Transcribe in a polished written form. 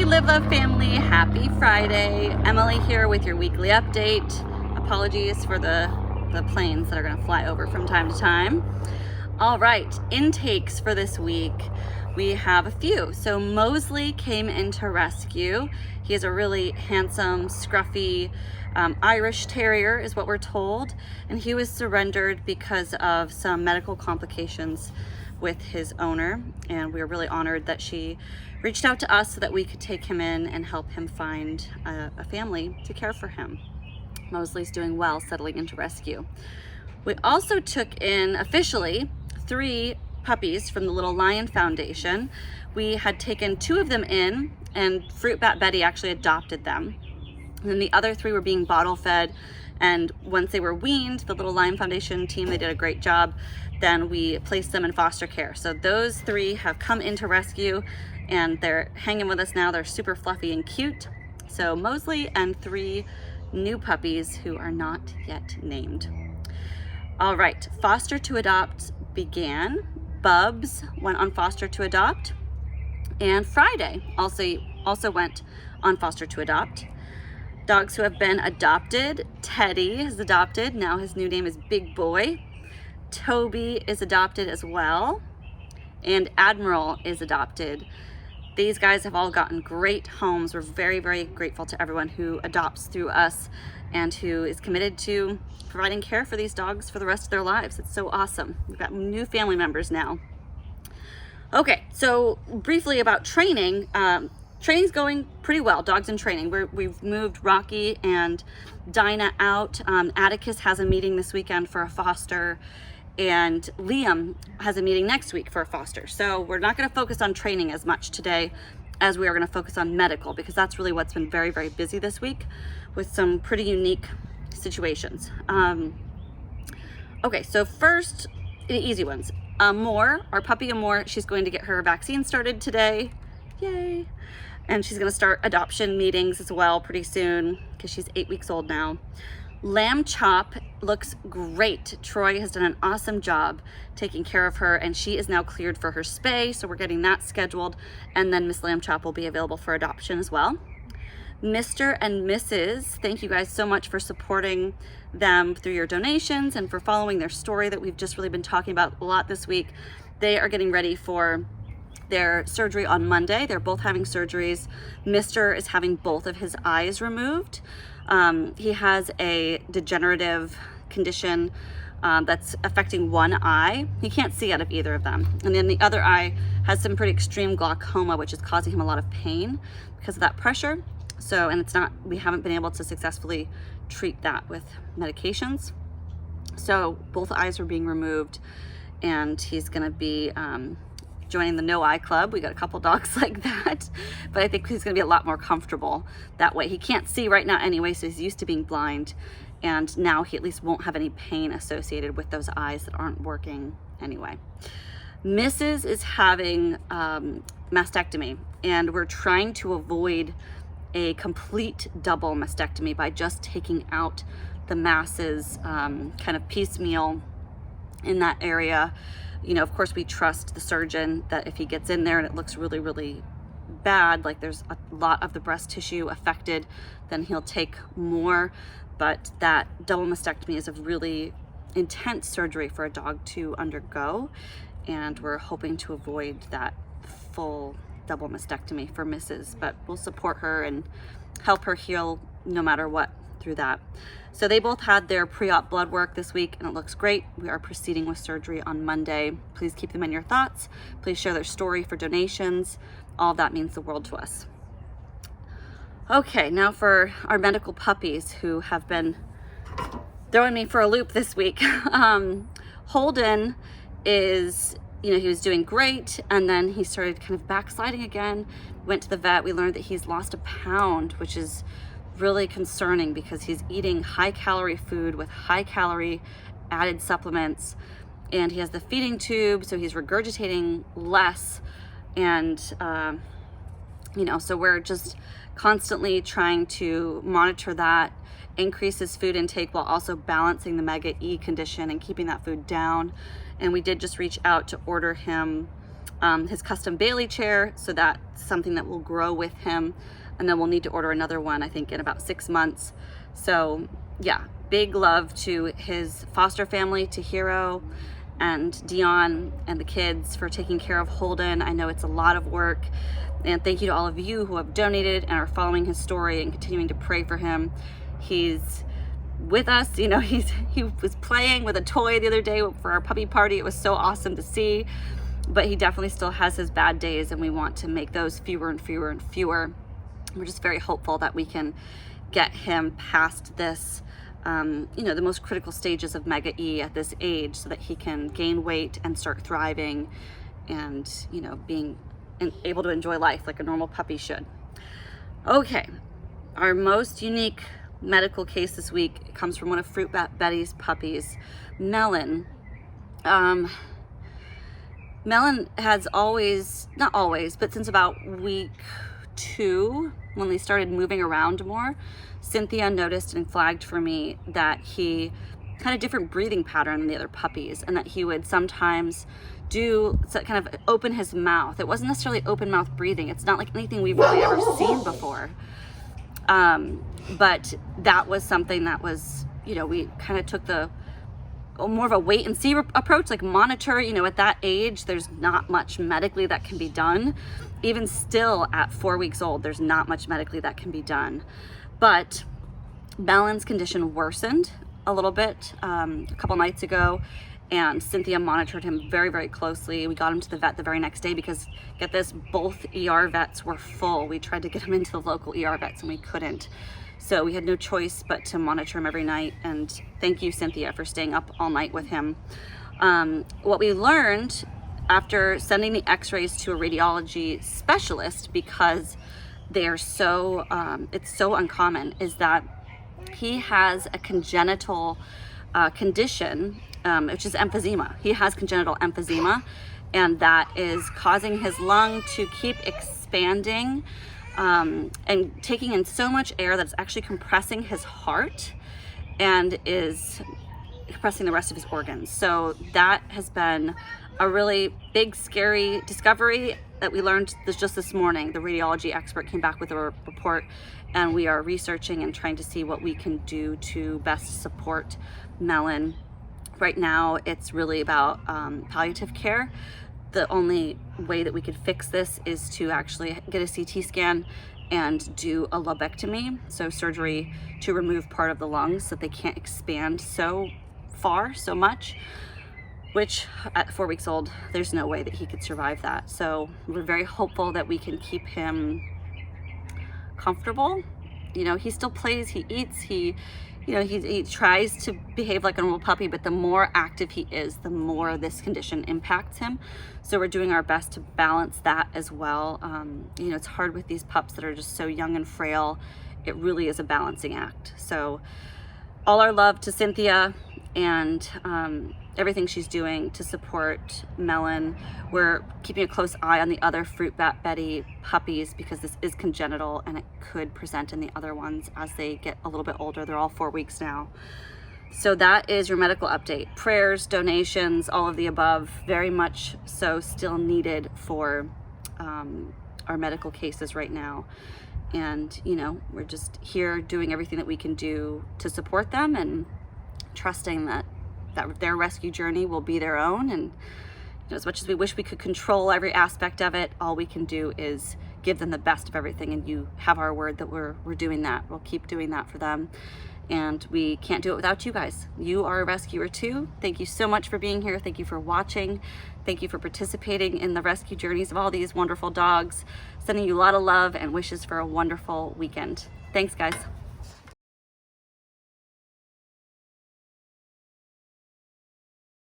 Live Love family, happy Friday. Emily here with your weekly update. Apologies for the planes that are going to fly over from time to time. All right, intakes for this week. We have a few. So Mosley came into rescue. He is a really handsome, scruffy Irish Terrier is what we're told. And he was surrendered because of some medical complications with his owner. And we are really honored that she reached out to us so that we could take him in and help him find a family to care for him. Mosley's doing well, settling into rescue. We also took in officially 3 puppies from the Little Lion Foundation. We had taken 2 of them in, and Fruit Bat Betty actually adopted them. And then the other 3 were being bottle fed, and once they were weaned, the Little Lion Foundation team, they did a great job. Then we placed them in foster care. So those 3 have come into rescue and they're hanging with us now. They're super fluffy and cute. So Mosley and 3 new puppies who are not yet named. All right, foster to adopt began. Bubs went on foster to adopt, and Friday also went on foster to adopt. Dogs who have been adopted: Teddy is adopted, now his new name is Big Boy. Toby is adopted as well, and Admiral is adopted. These guys have all gotten great homes. We're very, very grateful to everyone who adopts through us and who is committed to providing care for these dogs for the rest of their lives. It's so awesome. We've got new family members now. Okay, so briefly about training. Training's going pretty well, dogs in training. We've moved Rocky and Dinah out. Atticus has a meeting this weekend for a foster, and Liam has a meeting next week for a foster. So we're not going to focus on training as much today as we are going to focus on medical, because that's really what's been very, very busy this week with some pretty unique situations. Okay, so first, the easy ones. Amore, our puppy Amore, she's going to get her vaccine started today. Yay! And she's going to start adoption meetings as well pretty soon because she's 8 weeks old now. Lambchop looks great. Troy has done an awesome job taking care of her, and she is now cleared for her spay, so we're getting that scheduled, and then Miss Lambchop will be available for adoption as well. Mr. and Mrs., thank you guys so much for supporting them through your donations and for following their story that we've just really been talking about a lot this week. They are getting ready for their surgery on Monday. They're both having surgeries. Mr. is having both of his eyes removed. He has a degenerative condition that's affecting one eye. He can't see out of either of them. And then the other eye has some pretty extreme glaucoma, which is causing him a lot of pain because of that pressure. So, and we haven't been able to successfully treat that with medications. So both eyes are being removed, and he's gonna be joining the No Eye Club. We got a couple dogs like that, but I think he's gonna be a lot more comfortable that way. He can't see right now anyway, so he's used to being blind, and now he at least won't have any pain associated with those eyes that aren't working anyway. Mrs. is having mastectomy, and we're trying to avoid a complete double mastectomy by just taking out the masses kind of piecemeal in that area. You know, of course, we trust the surgeon that if he gets in there and it looks really, really bad, like there's a lot of the breast tissue affected, then he'll take more. But that double mastectomy is a really intense surgery for a dog to undergo, and we're hoping to avoid that full double mastectomy for Mrs. But we'll support her and help her heal no matter what through that. So they both had their pre-op blood work this week, and it looks great. We are proceeding with surgery on Monday. Please keep them in your thoughts. Please share their story for donations. All of that means the world to us. Okay, now for our medical puppies who have been throwing me for a loop this week. Holden is, he was doing great, and then he started kind of backsliding again. Went to the vet. We learned that he's lost a pound, which is really concerning because he's eating high calorie food with high calorie added supplements, and he has the feeding tube, so he's regurgitating less. And so we're just constantly trying to monitor that, increase his food intake while also balancing the mega E condition and keeping that food down. And we did just reach out to order him his custom Bailey chair, so that's something that will grow with him, and then we'll need to order another one, I think, in about 6 months. So yeah, big love to his foster family, to Hero and Dion and the kids for taking care of Holden. I know it's a lot of work, and thank you to all of you who have donated and are following his story and continuing to pray for him. He's with us, you know, he was playing with a toy the other day for our puppy party. It was so awesome to see, but he definitely still has his bad days, and we want to make those fewer and fewer and fewer. We're just very hopeful that we can get him past this, you know, the most critical stages of Mega E at this age, so that he can gain weight and start thriving and, you know, being able to enjoy life like a normal puppy should. Okay, our most unique medical case this week comes from one of Fruit Bat Betty's puppies, Melon. Melon has always, not always, but since about week 2, when they started moving around more, Cynthia noticed and flagged for me that he had a different breathing pattern than the other puppies, and that he would sometimes do kind of open his mouth. It wasn't necessarily open mouth breathing. It's not like anything we've really ever seen before. But that was something that was, you know, we kind of took the more of a wait and see approach, like monitor. You know, at that age, there's not much medically that can be done. Even still at 4 weeks old, there's not much medically that can be done. But Melon's condition worsened a little bit a couple nights ago, and Cynthia monitored him very, very closely. We got him to the vet the very next day because, get this, both ER vets were full. We tried to get him into the local ER vets and we couldn't. So we had no choice but to monitor him every night, and thank you, Cynthia, for staying up all night with him. What we learned after sending the x-rays to a radiology specialist, because they're so, it's so uncommon, is that he has a congenital condition, which is emphysema. He has congenital emphysema, and that is causing his lung to keep expanding and taking in so much air that it's actually compressing his heart and is compressing the rest of his organs. So that has been a really big, scary discovery that we learned just this morning. The radiology expert came back with a report, and we are researching and trying to see what we can do to best support Melon. Right now, it's really about palliative care. The only way that we could fix this is to actually get a CT scan and do a lobectomy, so surgery to remove part of the lungs so that they can't expand so far, so much, which at 4 weeks old, there's no way that he could survive that. So we're very hopeful that we can keep him comfortable. You know, he still plays, he eats, he tries to behave like a normal puppy, but the more active he is, the more this condition impacts him. So we're doing our best to balance that as well. You know, it's hard with these pups that are just so young and frail. It really is a balancing act. So all our love to Cynthia and everything she's doing to support Melon. We're keeping a close eye on the other Fruit Bat Betty puppies because this is congenital and it could present in the other ones as they get a little bit older. They're all 4 weeks now. So that is your medical update. Prayers, donations, all of the above, very much so still needed for our medical cases right now. And, you know, we're just here doing everything that we can do to support them and trusting that their rescue journey will be their own. And, you know, as much as we wish we could control every aspect of it, all we can do is give them the best of everything. And you have our word that we're doing that. We'll keep doing that for them. And we can't do it without you guys. You are a rescuer too. Thank you so much for being here. Thank you for watching. Thank you for participating in the rescue journeys of all these wonderful dogs. Sending you a lot of love and wishes for a wonderful weekend. Thanks, guys.